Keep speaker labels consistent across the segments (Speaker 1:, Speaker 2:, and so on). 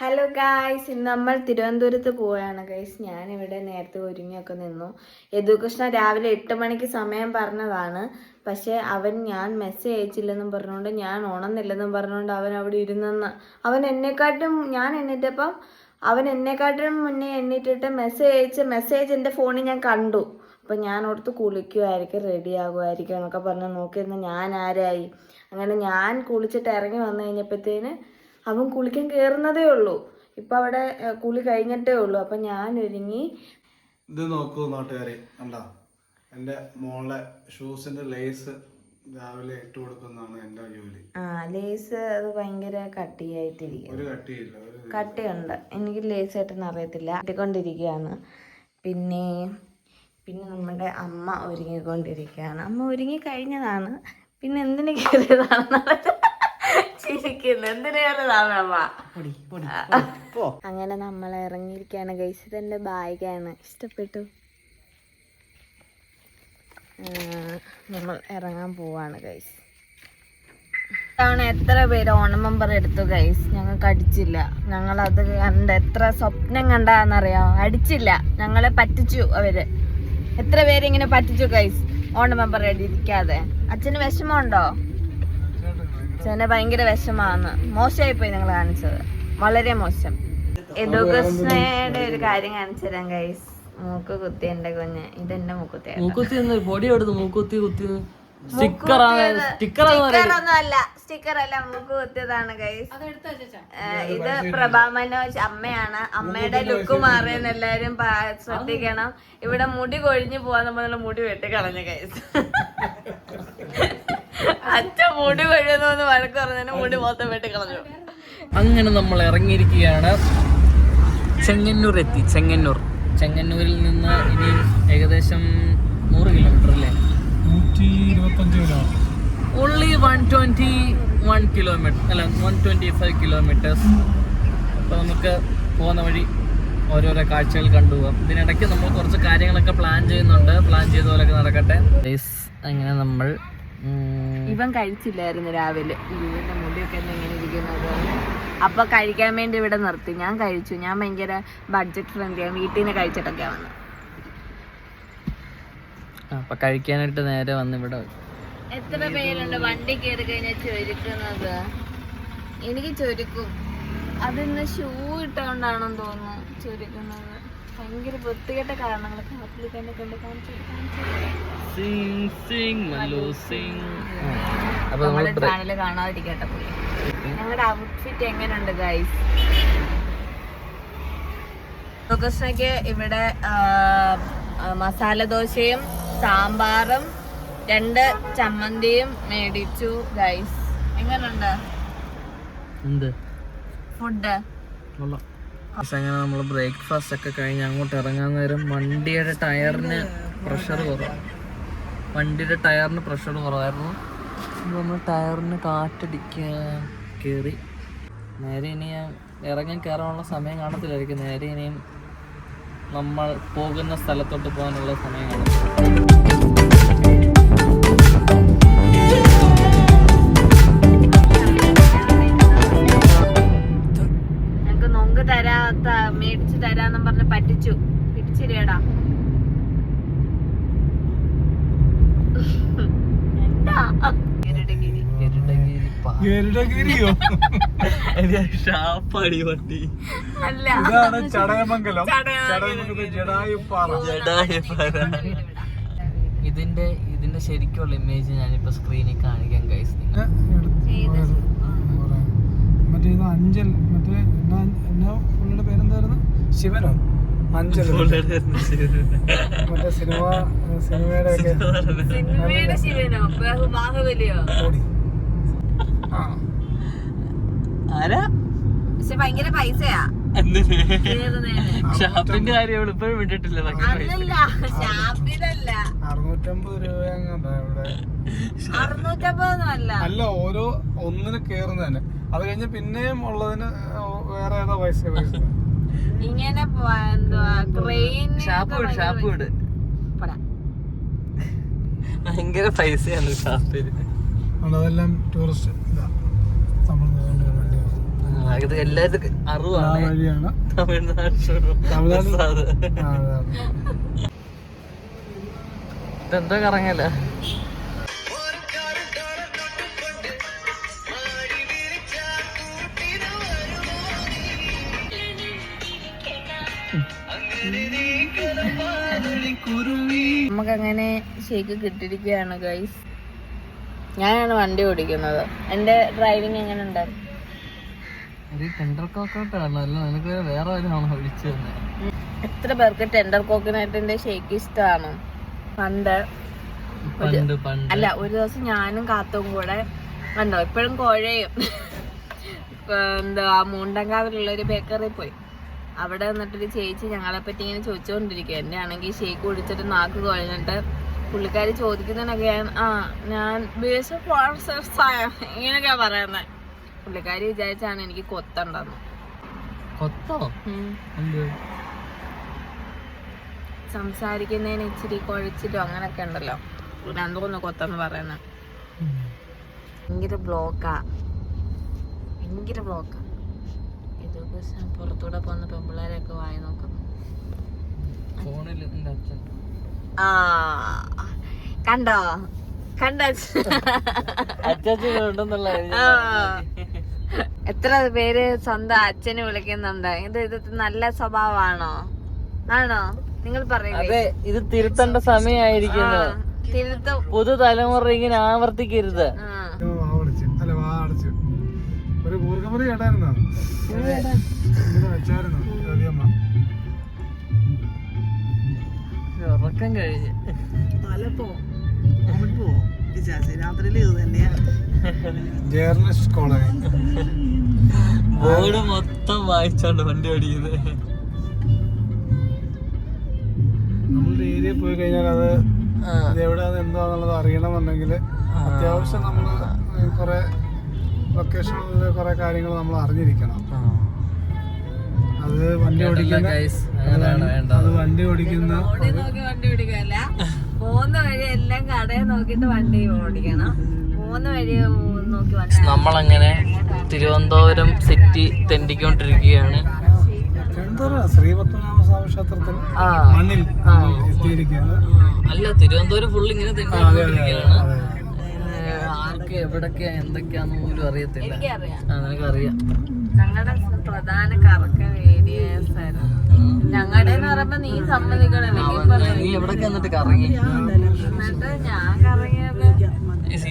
Speaker 1: Hello guys, ഇന്ന് നമ്മൾ തിരുവനന്തപുരത്ത് പോവുകയാണ് ഗൈസ്. ഞാനിവിടെ നേരത്തെ ഒരുങ്ങിയൊക്കെ നിന്നു. യദുകൃഷ്ണ രാവിലെ 8 മണിക്ക് സമയം പറഞ്ഞതാണ്. പക്ഷേ ഞാൻ മെസ്സേജ് അയച്ചില്ലെന്നും പറഞ്ഞുകൊണ്ട്, ഞാൻ ഉണർന്നില്ലെന്നും പറഞ്ഞുകൊണ്ട് അവൻ അവിടെ ഇരുന്നെന്ന്. ഞാൻ എണ്ണീറ്റപ്പം അവൻ എന്നെക്കാട്ടും മുന്നേ എണ്ണീറ്റിട്ട് മെസ്സേജ് എൻ്റെ ഫോണിൽ ഞാൻ കണ്ടു. അപ്പം ഞാൻ ഓർത്ത് കുളിക്കുമായിരിക്കും, റെഡി ആകുമായിരിക്കും എന്നൊക്കെ പറഞ്ഞ് നോക്കിയിരുന്ന ഞാൻ ആരായി. അങ്ങനെ ഞാൻ കുളിച്ചിട്ട് ഇറങ്ങി വന്നു കഴിഞ്ഞപ്പോഴത്തേന് അവൻ കുളിക്കാൻ കയറുന്നതേ ഉള്ളൂ. ഇപ്പം അവിടെ കുളി കഴിഞ്ഞിട്ടേ ഉള്ളൂ. അപ്പം ഞാൻ ഒരുങ്ങി.
Speaker 2: ഇത് നോക്കൂ നാട്ടുകാരെ, കണ്ടാ എൻ്റെ മോളെ ഷൂസിന്റെ ലേസ് രാവിലെ ഇട്ട് കൊടുക്കുന്നതാണ് എൻ്റെ ജോലി.
Speaker 1: ലേസ് അത് ഭയങ്കര കട്ടിയായിട്ടിരിക്കും.
Speaker 2: ഒരു കട്ടിയില്ല,
Speaker 1: കട്ടിയുണ്ട്. എനിക്ക് ലേസ് ആയിട്ടൊന്നും അറിയത്തില്ല. ഇട്ടിക്കൊണ്ടിരിക്കുകയാണ്. പിന്നെ നമ്മുടെ അമ്മ ഒരുങ്ങിക്കൊണ്ടിരിക്കുകയാണ്. അമ്മ ഒരുങ്ങി കഴിഞ്ഞതാണ്. പിന്നെ എന്തിനു കയറിയതാണ് അങ്ങനെ നമ്മൾ ഇറങ്ങിയിരിക്കുകയാണ് ഗൈസ്. ഇതെന്റെ ബാഗാണ്. ഇഷ്ടപ്പെട്ടു. നമ്മൾ ഇറങ്ങാൻ പോവാണ് ഗൈസ്. തവണ എത്ര പേര് ഓണം മെമ്പർ എടുത്തു ഗൈസ്, ഞങ്ങൾക്ക് അടിച്ചില്ല. ഞങ്ങളത് കണ്ട് എത്ര സ്വപ്നം കണ്ടാന്നറിയാമോ, അടിച്ചില്ല. ഞങ്ങളെ പറ്റിച്ചു അവര്. എത്ര പേര് ഇങ്ങനെ പറ്റിച്ചു ഗൈസ്, ഓണം മെമ്പർ അടിക്കാതെ. അച്ഛന് വിഷമമുണ്ടോ? അച്ഛനെ ഭയങ്കര വിഷമാണ്. മോശമായിപ്പോയി നിങ്ങൾ കാണിച്ചത്, വളരെ മോശം. യദുകൃഷ്ണയുടെ ഒരു കാര്യം കാണിച്ചു തരാം ഗൈസ്. മൂക്ക് കുത്തി എന്റെ കുഞ്ഞ്. ഇതെന്റെ മൂക്കുത്തി. സ്റ്റിക്കർ അല്ല, മൂക്ക് കുത്തിയതാണ് ഗൈസ്. ഇത് പ്രഭാ മനോജ് അമ്മയാണ്. അമ്മയുടെ ലുക്ക് മാറിയെന്ന് എല്ലാരും ശ്രദ്ധിക്കണം. ഇവിടെ മുടി കൊഴിഞ്ഞു പോവാന്ന് പറഞ്ഞ മുടി വെട്ടിക്കളഞ്ഞു ഗൈസ്. അച്ഛൻ മുടി കൊഴിയുന്നു വഴക്ക് പറഞ്ഞതിന് മുടി മൊത്തം വെട്ടിക്കളഞ്ഞു.
Speaker 3: അങ്ങനെ നമ്മൾ ഇറങ്ങിയിരിക്കുകയാണ്. ചെങ്ങന്നൂർ എത്തി. ചെങ്ങന്നൂരിൽ നിന്ന് ഇനി ഏകദേശം 100 കിലോമീറ്റർ അല്ലേ?
Speaker 2: 125 കിലോമീറ്റർ.
Speaker 3: ഓൺലി 121 കിലോമീറ്റർ അല്ല 125 കിലോമീറ്റേഴ്സ്. അപ്പോൾ നമുക്ക് പോകുന്ന വഴി ഓരോരോ കാഴ്ചകൾ കണ്ടുപോകാം. ഇതിനിടയ്ക്ക് നമ്മൾ കുറച്ച് കാര്യങ്ങളൊക്കെ പ്ലാൻ ചെയ്യുന്നുണ്ട്. പ്ലാൻ ചെയ്ത പോലൊക്കെ നടക്കട്ടെ. അങ്ങനെ നമ്മൾ
Speaker 1: ഇവൻ കഴിച്ചില്ലായിരുന്നു രാവിലെ. ഇവന്റെ മുടിയൊക്കെ എങ്ങനെ ഇരിക്കുന്നത്. അപ്പൊ കഴിക്കാൻ വേണ്ടി ഇവിടെ നിർത്തി. ഞാൻ കഴിച്ചു. ഞാൻ ഭയങ്കര ബഡ്ജറ്റ് ഫ്രണ്ട്ലിയാണ്. വീട്ടിൽ നിന്ന് കഴിച്ചിട്ടൊക്കെ വന്നു.
Speaker 3: അപ്പൊ കഴിക്കാനായിട്ട് നേരെ വന്ന് ഇവിടെ.
Speaker 1: എത്ര പേരുണ്ട് വണ്ടി കയറി കഴിഞ്ഞാൽ ചൊരുക്കുന്നത്? എനിക്ക് ചൊരുക്കും. അതിന്ന് ഷൂ ഇട്ടുകൊണ്ടാണെന്ന് തോന്നുന്നു ചൊരുക്കുന്നത്. ഭയങ്കര വൃത്തികെട്ട കാരണങ്ങളൊക്കെ ചാനല് കാണാതിരിക്കട്ടെ. ഞങ്ങളുടെ ഔട്ട്ഫിറ്റ് എങ്ങനെയുണ്ട് ഗൈസ്? യദുകൃഷ്ണയ്ക്ക് ഇവിടെ മസാല ദോശയും സാമ്പാറും 2 ചമ്മന്തിയും മേടിച്ചു ഗൈസ്. എങ്ങനെയുണ്ട് ഫുഡ്?
Speaker 3: അങ്ങനെ നമ്മൾ ബ്രേക്ക്ഫാസ്റ്റ് ഒക്കെ കഴിഞ്ഞ് അങ്ങോട്ട് ഇറങ്ങാൻ നേരം വണ്ടിയുടെ ടയറിന് പ്രഷർ കുറവായിരുന്നു. നമ്മൾ ടയറിന് കാറ്റടിക്കാൻ കയറി. നേരെ ഇനി കയറാനുള്ള സമയം കാണത്തില്ലായിരിക്കും. നേരെ ഇനിയും നമ്മൾ പോകുന്ന സ്ഥലത്തോട്ട് പോകാനുള്ള സമയം കാണത്തില്ല.
Speaker 1: മേടിച്ചു തരാന്നും പറഞ്ഞ് പറ്റിച്ചു. പിടിച്ചിരിയടാ.
Speaker 3: ഇതിന്റെ ശരിക്കുള്ള ഇമേജ് ഞാനിപ്പോ സ്ക്രീനിൽ കാണിക്കാൻ ഗൈസ്.
Speaker 2: അഞ്ചൽ പുള്ളിയുടെ പേരെന്തായിരുന്നു? ശിവനോ? അഞ്ചൽ. മറ്റേ സിനിമയുടെ
Speaker 1: ശിവനോ? ബാഹുബലിയോ?
Speaker 3: ആരാ?
Speaker 1: പക്ഷെ ഭയങ്കര പൈസയാ.
Speaker 3: ഷാപ്പിന്റെ കാര്യം ഇപ്പോഴും വിട്ടിട്ടില്ല.
Speaker 2: 650 രൂപ ഇവിടെ.
Speaker 1: 650
Speaker 2: അല്ല, ഓരോ ഒന്നിന് കേറുന്നതന്നെ. അത് കഴിഞ്ഞ് പിന്നെയും ഉള്ളതിന് വേറെ ഏതാ പൈസ.
Speaker 1: ഇങ്ങനെ
Speaker 3: ഭയങ്കര പൈസയാണ് ഷാപ്പിൽ.
Speaker 2: അതെല്ലാം ടൂറിസ്റ്റ്
Speaker 3: ഇത് എല്ലാവർക്കും
Speaker 2: ആ
Speaker 3: അറിവാണ്.
Speaker 2: വഴിയാണ്
Speaker 3: തമിഴ്നാട് ഇതെന്താ കറങ്ങല.
Speaker 1: നമുക്കങ്ങനെ ഷേക്ക് കിട്ടിയിരിക്കുകയാണ് ഗൈസ്. ഞാനാണ് വണ്ടി ഓടിക്കുന്നത്. എൻ്റെ ഡ്രൈവിംഗ് എങ്ങനെ ഉണ്ടായിരുന്നു?
Speaker 3: ടെൻഡർ കോക്കോട്ടാണല്ലോ, നിനക്ക് വേറെ ആരാണോ വിളിച്ചു തന്നെ?
Speaker 1: എത്ര പേർക്ക് ടെൻഡർ കോക്കനട്ടിന്റെ ഷേക്ക് ഇഷ്ടമാണ്? പണ്ട് അല്ല, ഒരു ദിവസം ഞാനും കാത്തും കൂടെ കണ്ടോ ഇപ്പോഴും കോഴയും എന്താ മൂണ്ടങ്കാവിലുള്ള ഒരു ബേക്കറി പോയി. അവിടെ വന്നിട്ടൊരു ചേച്ചി ഞങ്ങളെ പറ്റി ഇങ്ങനെ ചോദിച്ചുകൊണ്ടിരിക്കുക. എൻ്റെ ആണെങ്കിൽ ഷേക്ക് കുടിച്ചിട്ട് നാക്ക് കുഴഞ്ഞിട്ട് പുള്ളിക്കാരി ചോദിക്കുന്നതിനൊക്കെ ഞാൻ ഇങ്ങനെയൊക്കെയാ പറയുന്നത്. പുള്ളിക്കാരി വിചാരിച്ചാണ് എനിക്ക് കൊത്തുണ്ടെന്ന്.
Speaker 3: കൊത്തോ?
Speaker 1: സംസാരിക്കുന്നതിന് ഇച്ചിരി കുഴച്ചിട്ടോ അങ്ങനൊക്കെ ഉണ്ടല്ലോ, രണ്ടോന്ന് കൊത്തെന്ന് പറയുന്നത്. ഭയങ്കര ബ്ലോക്കാ. ഇതൊക്കെ പുറത്തൂടെ പോകുന്ന പെമ്പിള്ളേരൊക്കെ വായി നോക്കുന്നു. കണ്ടോ എത്ര പേര് സ്വന്തം അച്ഛനെ വിളിക്കുന്നുണ്ട്. ഇത് നല്ല സ്വഭാവമാണോ? ആണോ? നിങ്ങൾ പറയുന്നത്
Speaker 3: ഇത് തിരുത്തേണ്ട സമയമായിരിക്കുന്നു. പുതുതലമുറ ഇങ്ങനെ ആവർത്തിക്കരുത്.
Speaker 2: ഒരു കൂർക്കമുറി കേട്ടായിരുന്നോ?
Speaker 3: ഉറക്കം കഴിഞ്ഞ്
Speaker 2: ജേർണലിസ്റ്റ് കോളേജ്
Speaker 3: ബോർഡ് മൊത്തം വായിച്ചോണ്ട് വണ്ടി ഓടിക്കുന്നത്.
Speaker 2: നമ്മളുടെ ഏരിയയിൽ പോയി കഴിഞ്ഞാൽ അത് എവിടെയാണ് എന്താന്നുള്ളത് അറിയണമെന്നുണ്ടെങ്കിൽ അത്യാവശ്യം നമ്മൾ കുറെ ലൊക്കേഷനിൽ കുറെ കാര്യങ്ങൾ നമ്മൾ അറിഞ്ഞിരിക്കണം. അത് വണ്ടി ഓടിക്കുന്ന വണ്ടി ഓടിക്കുന്ന
Speaker 1: പോകുന്ന വഴി എല്ലാം കടയിൽ നോക്കിട്ട് വണ്ടി ഓടിക്കണം. പോകുന്ന വഴി നോക്കി വണ്ടി.
Speaker 3: നമ്മളങ്ങനെ തിരുവനന്തപുരം സിറ്റി തെണ്ടിക്കൊണ്ടിരിക്കുകയാണ്.
Speaker 2: ശ്രീപത്മനാഭസ്വാമി ക്ഷേത്രത്തിൽ മണ്ണിൽ എത്തിയിരിക്കുകയാണ്.
Speaker 3: അല്ല, തിരുവനന്തപുരം ഫുള്ള് ഇങ്ങനെ തെണ്ടിക്കൊണ്ടിരിക്കുകയാണ്. ആർക്ക് എവിടൊക്കെ എന്തൊക്കെയാന്ന് പോലും അറിയത്തില്ല. നിനക്കറിയാം
Speaker 1: ഞങ്ങളുടെ പ്രധാന കറക്ക ഏരിയാസ് ആയിരുന്നു. ഞങ്ങളുടെ എന്ന് പറയുമ്പോ നീ സമ്മതിക്കണം.
Speaker 3: നീ എവിടൊക്കെ എന്നിട്ട് കറങ്ങി?
Speaker 1: എന്നിട്ട് ഞാൻ കറങ്ങിയത്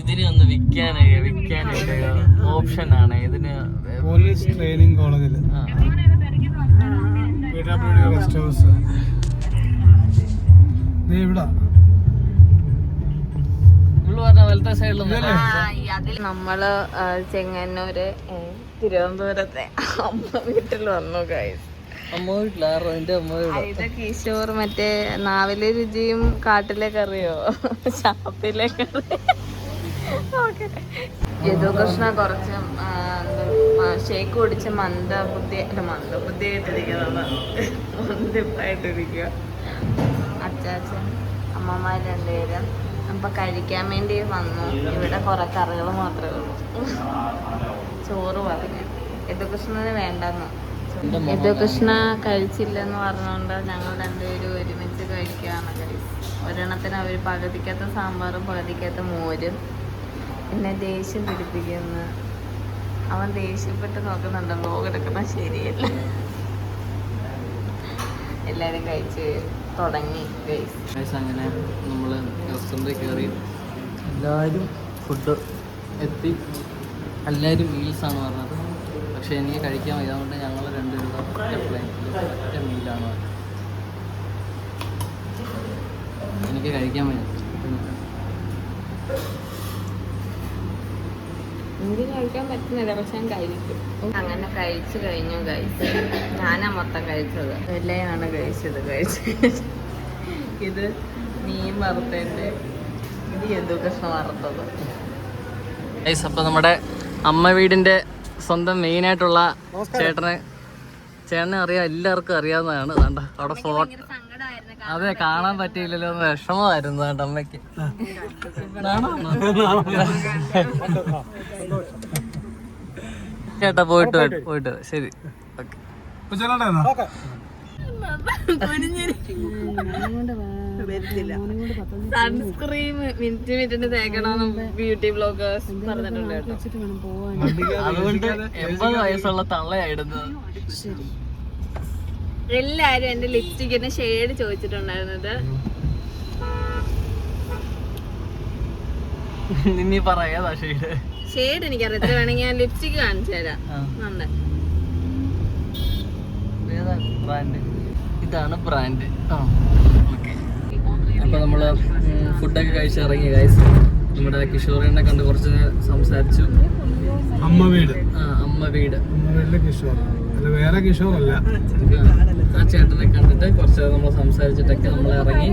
Speaker 3: ഇതിന് ഒന്ന് വിൽക്കാനായിട്ട് ഓപ്ഷൻ ആണ്. ഇതിന്
Speaker 2: പോലീസ് ട്രെയിനിങ് കോളേജില് ഗസ്റ്റ് ഹൗസ് ഇവിടെ
Speaker 3: വലത്തെ സൈഡിൽ
Speaker 1: അതിൽ നമ്മള് ചെങ്ങന്നൂര് തിരുവനന്തപുരത്തെ അമ്മ വീട്ടിൽ വന്നു ഗൈസ്.
Speaker 3: അമ്മ വീട്ടിലാറോ? എന്റെ അമ്മ വീട്.
Speaker 1: ഇത് കിഷോർ മറ്റേ നാവിലെ രുചിയും കാട്ടിലെ കറിയോ ഷാപ്പിലെ കറി. യദുകൃഷ്ണ കുറച്ച് ഷേക്ക് കുടിച്ച് മന്ദിപ്പായിട്ടിരിക്കുക. അച്ചാച്ചൻ അമ്മമാർ രണ്ടുപേരും അപ്പൊ കഴിക്കാൻ വേണ്ടി വന്നു. ഇവിടെ കുറെ കറികൾ മാത്രമേ ഉള്ളൂ. ചോറ് പറഞ്ഞു യദുകൃഷ്ണന് വേണ്ടെന്ന്. യദുകൃഷ്ണ കഴിച്ചില്ലെന്ന് പറഞ്ഞുകൊണ്ട് ഞങ്ങൾ രണ്ടുപേരും ഒരുമിച്ച് കഴിക്കുകയാണ്. ഒരെണ്ണത്തിന് അവർ പകുതിക്കകത്ത് സാമ്പാറും പകുതിക്കകത്ത് മോരും. പിന്നെ ദേഷ്യം പിടിപ്പിക്കുന്നു. അവൻ ദേഷ്യപ്പെട്ട് നോക്കുന്നുണ്ട്. വ്ലോഗ് എടുക്കുന്ന ശരിയല്ല. എല്ലാവരും കഴിച്ച് തുടങ്ങി ഗൈസ്.
Speaker 3: അങ്ങനെ നമ്മൾ റെസ്റ്റോറൻറ്റിൽ കയറി എല്ലാവരും ഫുഡ് എത്തി. എല്ലാവരും മീൽസാണ് പറഞ്ഞത്. പക്ഷേ എനിക്ക് കഴിക്കാൻ വയ്യ. അതുകൊണ്ട് ഞങ്ങൾ രണ്ടുപേരും ഒറ്റ മീലാണ്. എനിക്ക് കഴിക്കാൻ വയ്യ.
Speaker 1: എനിക്ക് കഴിക്കാൻ പറ്റുന്നില്ല, പക്ഷെ ഞാൻ കഴിക്കും. അങ്ങനെ കഴിച്ചു കഴിഞ്ഞു ഗൈസ്. ഞാനാ മൊത്തം കഴിച്ചത്. എല്ലാം കഴിച്ചത്. ഇത് മീൻ വറുത്തതിൻ്റെ, ഇത് യദുകൃഷ്ണ വറുത്തത്.
Speaker 3: ഗൈസ്, അപ്പോൾ നമ്മുടെ അമ്മ വീടിൻ്റെ സ്വന്തം മെയിനായിട്ടുള്ള ചേട്ടനെ അറിയാം, എല്ലാവർക്കും അറിയാവുന്നതാണ്. വേണ്ട അവിടെ ഫോട്ടോ. അതെ, കാണാൻ പറ്റിയില്ലല്ലോ എന്ന് വിഷമമായിരുന്നു വേണ്ട അമ്മയ്ക്ക്. ചേട്ടാ പോയിട്ട് ശരി.
Speaker 2: ഇപ്പൊ ചെല്ലണ്ടായിരുന്നോ?
Speaker 1: സൺസ്ക്രീം മിനിറ്റ് തേക്കണമെന്ന് ബ്യൂട്ടി ബ്ലോഗേഴ്സ് പറഞ്ഞിട്ടുണ്ട് കേട്ടോ.
Speaker 3: അതുകൊണ്ട് 80 വയസ്സുള്ള തള്ളയായിരുന്നു.
Speaker 1: എല്ലാരും എന്റെ ലിപ്സ്റ്റിക്കിന്റെ ഷെയ്ഡ് ചോദിച്ചിട്ടുണ്ടായിരുന്നത്.
Speaker 3: നിന്നീ പറയാതാ ഷെയ്ഡ്
Speaker 1: എനിക്കറിയാം. എത്ര വേണമെങ്കിൽ ഞാൻ ലിപ്സ്റ്റിക് കാണിച്ചു തരാം. ഉണ്ട്.
Speaker 3: ഇതാണ് ബ്രാൻഡ്. അപ്പൊ നമ്മള് ഫുഡൊക്കെ കഴിച്ചിറങ്ങി ഗൈസ്. നമ്മുടെ കിഷോറിനെ കണ്ട് കുറച്ച് സംസാരിച്ചു.
Speaker 2: അമ്മ വീട്
Speaker 3: അമ്മ വീടിലെ
Speaker 2: കിഷോർ അല്ല, വേറെ കിഷോർ അല്ല.
Speaker 3: ആ ചേട്ടനെ കണ്ടിട്ട് കുറച്ച് നമ്മൾ സംസാരിച്ചിട്ടൊക്കെ നമ്മൾ ഇറങ്ങി.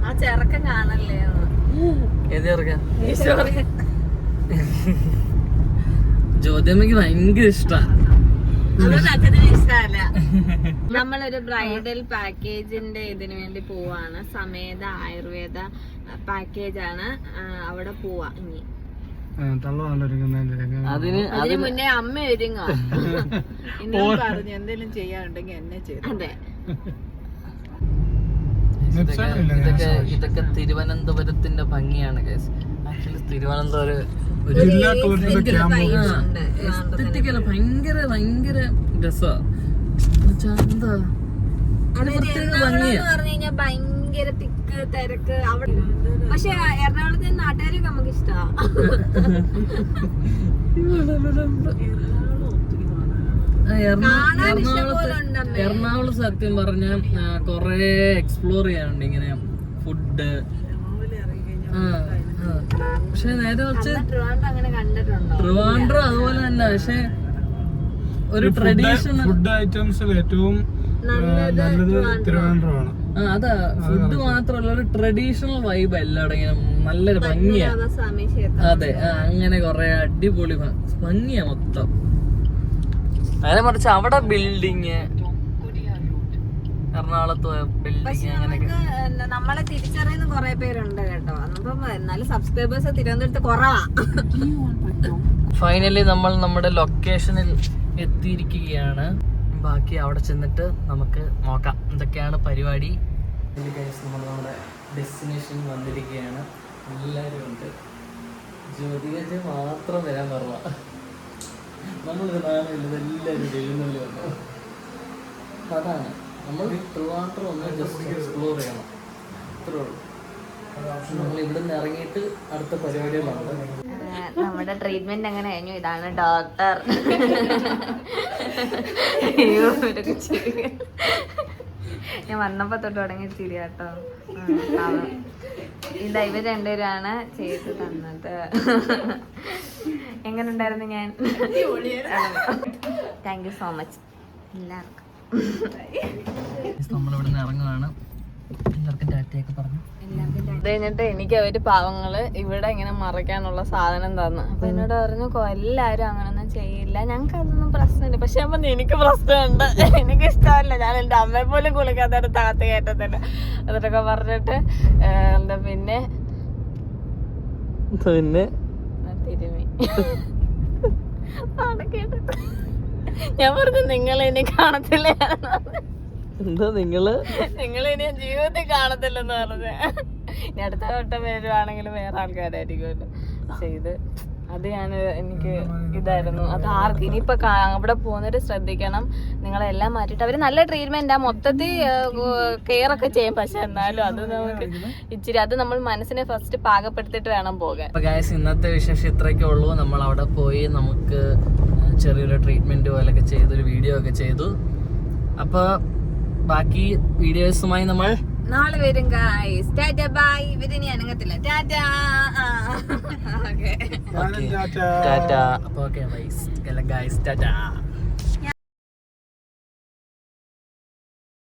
Speaker 1: ആ ചെറുക്കൻ കാണല്ലേ?
Speaker 3: ഏത് ചെറുക്കൻ? ജ്യോതിയമ്മക്ക് ഭയങ്കര ഇഷ്ടമാണ്.
Speaker 1: ഇഷ്ടമല്ല. നമ്മളൊരു ബ്രൈഡൽ പാക്കേജിന്റെ ഇതിനു വേണ്ടി പോവാണ്. സമേത ആയുർവേദ പാക്കേജാണ്. അവിടെ പോവാ ഇനി. അതിന് മുന്നേ അമ്മ ഒരുങ്ങോ. ഇനിയും പറഞ്ഞു എന്തെങ്കിലും ചെയ്യാനുണ്ടെങ്കിൽ എന്നെ ചെയ്തു. അതെ.
Speaker 3: ഇതൊക്കെ തിരുവനന്തപുരത്തിന്റെ ഭംഗിയാണ് ഗൈസ്. ആക്ച്വലി തിരുവനന്തപുരം ഭയങ്കര രസാ.
Speaker 1: ഭയങ്കര തിക്ക് തിരക്ക് അവിടെ. പക്ഷെ എറണാകുളത്തെ നാട്ടുകാരൊക്കെ നമുക്ക് ഇഷ്ടമാണ്.
Speaker 3: എറണാകുളം സത്യം പറഞ്ഞ കൊറേ എക്സ്പ്ലോർ ചെയ്യാനുണ്ട്. ഇങ്ങനെ ഫുഡ്. പക്ഷെ നേരെ കുറച്ച് ട്രിവാൻഡ്രം അതുപോലെ തന്നെ. പക്ഷെ ഒരു ട്രഡീഷണൽ
Speaker 2: ഫുഡ് ഐറ്റംസിൽ ഏറ്റവും നല്ലത് തിരുവനന്തപുരമാണ്.
Speaker 3: അതാ ഫുഡ് മാത്രമല്ല, ഒരു ട്രഡീഷണൽ വൈബ് എല്ലാവരും ഇങ്ങനെ നല്ലൊരു ഭംഗിയാ. അതെ, അങ്ങനെ കൊറേ അടിപൊളി ഭംഗിയാ മൊത്തം. അതിനെ മറിച്ച് അവിടെ ബിൽഡിങ്, എറണാകുളത്ത് ബിൽഡിങ് അങ്ങനെയൊക്കെ.
Speaker 1: നമ്മളെ തിരിച്ചറിയുന്ന കൊറേ പേരുണ്ട് കേട്ടോ. അപ്പം എന്നാലും സബ്സ്ക്രൈബേഴ്സ് തിരുവനന്തപുരത്ത് കുറവാ.
Speaker 3: ഫൈനലി നമ്മൾ നമ്മുടെ ലൊക്കേഷനിൽ എത്തിയിരിക്കുകയാണ്. ബാക്കി അവിടെ ചെന്നിട്ട് നമുക്ക് നോക്കാം എന്തൊക്കെയാണ് പരിപാടി. നമ്മൾ നമ്മുടെ ഡെസ്റ്റിനേഷനിൽ വന്നിരിക്കുകയാണ്. എല്ലാവരും ഉണ്ട്. ജ്യോതികജ മാത്രം വരാൻ പറഞ്ഞ. നമ്മളൊരു നാണമില്ലത് എല്ലാവരും എഴുന്നള്ളി വന്നു. അതാണ് നമ്മൾ ട്രിവാൻഡ്രം ഒന്ന് ജസ്റ്റ് എക്സ്പ്ലോർ ചെയ്യണം. അത്രേ ഉള്ളൂ. നമ്മൾ ഇവിടുന്ന് ഇറങ്ങിയിട്ട് അടുത്ത പരിപാടികളുണ്ട്.
Speaker 1: നമ്മുടെ ട്രീറ്റ്മെന്റ് അങ്ങനെ കഴിഞ്ഞു. ഇതാണ് ഡോക്ടർ. ഞാൻ വന്നപ്പോ തൊട്ട് തുടങ്ങി ചിരി കേട്ടോ. ഇതാ ഇവർ രണ്ടുപേരാണ് ചെയ്ത് തന്നത്. എങ്ങനെ ഉണ്ടായിരുന്നു ഞാൻ? താങ്ക് യു സോ മച്ച് എല്ലാവർക്കും.
Speaker 3: നമ്മളിവിടുന്ന് ഇറങ്ങുകയാണ്. എല്ലാവർക്കും ടാറ്റയൊക്കെ പറഞ്ഞു.
Speaker 1: അത് കഴിഞ്ഞിട്ട് എനിക്ക് അവര് പാവങ്ങള് ഇവിടെ ഇങ്ങനെ മറയ്ക്കാനുള്ള സാധനം തന്നു. അപ്പൊ എന്നോട് പറഞ്ഞു എല്ലാരും അങ്ങനൊന്നും ചെയ്യില്ല, ഞങ്ങൾക്ക് അതൊന്നും പ്രശ്നമില്ല. പക്ഷെ അപ്പൊ എനിക്ക് പ്രശ്നമുണ്ട്, എനിക്ക് ഇഷ്ടമല്ല, ഞാൻ എന്റെ അമ്മയെ പോലും കുളിക്കാത്ത താത്ത് കയറ്റത്തില്ല അതൊക്കെ പറഞ്ഞിട്ട് എന്താ പിന്നെ തിരുമി കേട്ടിട്ട് ഞാൻ പറഞ്ഞു നിങ്ങൾ ഇനി കാണത്തില്ല.
Speaker 3: എന്താ നിങ്ങള്
Speaker 1: ഇനി ജീവിതത്തിൽ കാണത്തില്ലെന്ന് പറഞ്ഞ. ഇനി അടുത്ത വട്ടം വരുവാണെങ്കിൽ വേറെ ആൾക്കാരായിരിക്കുമല്ലോ ചെയ്ത്. അത് എനിക്ക് ഇതായിരുന്നു. അത് ആർക്ക് ഇനിയിപ്പോ അവിടെ പോകുന്നവര് ശ്രദ്ധിക്കണം. നിങ്ങളെല്ലാം മാറ്റിട്ട് അവര് നല്ല ട്രീറ്റ്മെന്റ് മൊത്തത്തിൽ കെയർ ഒക്കെ ചെയ്യും. പക്ഷെ എന്നാലും അത് നമുക്ക് ഇച്ചിരി അത് നമ്മൾ മനസ്സിനെ ഫസ്റ്റ് പാകപ്പെടുത്തിട്ട് വേണം പോകാൻ.
Speaker 3: ഇന്നത്തെ വിശേഷം ഇത്രയൊക്കെ ഉള്ളൂ. നമ്മൾ അവിടെ പോയി നമുക്ക് ചെറിയൊരു ട്രീറ്റ്മെന്റ് പോലൊക്കെ ചെയ്തൊരു വീഡിയോ ഒക്കെ ചെയ്തു. അപ്പൊ ബാക്കി വീഡിയോസുമായി നമ്മൾ
Speaker 1: നാളെ വരും ഗൈസ്. Tata bye. ഇവരിനി അനങ്ങത്തില്ല. ടാറ്റ.
Speaker 3: ടാറ്റ. അപ്പൊ ഓക്കെ ഗൈസ് ടാറ്റ.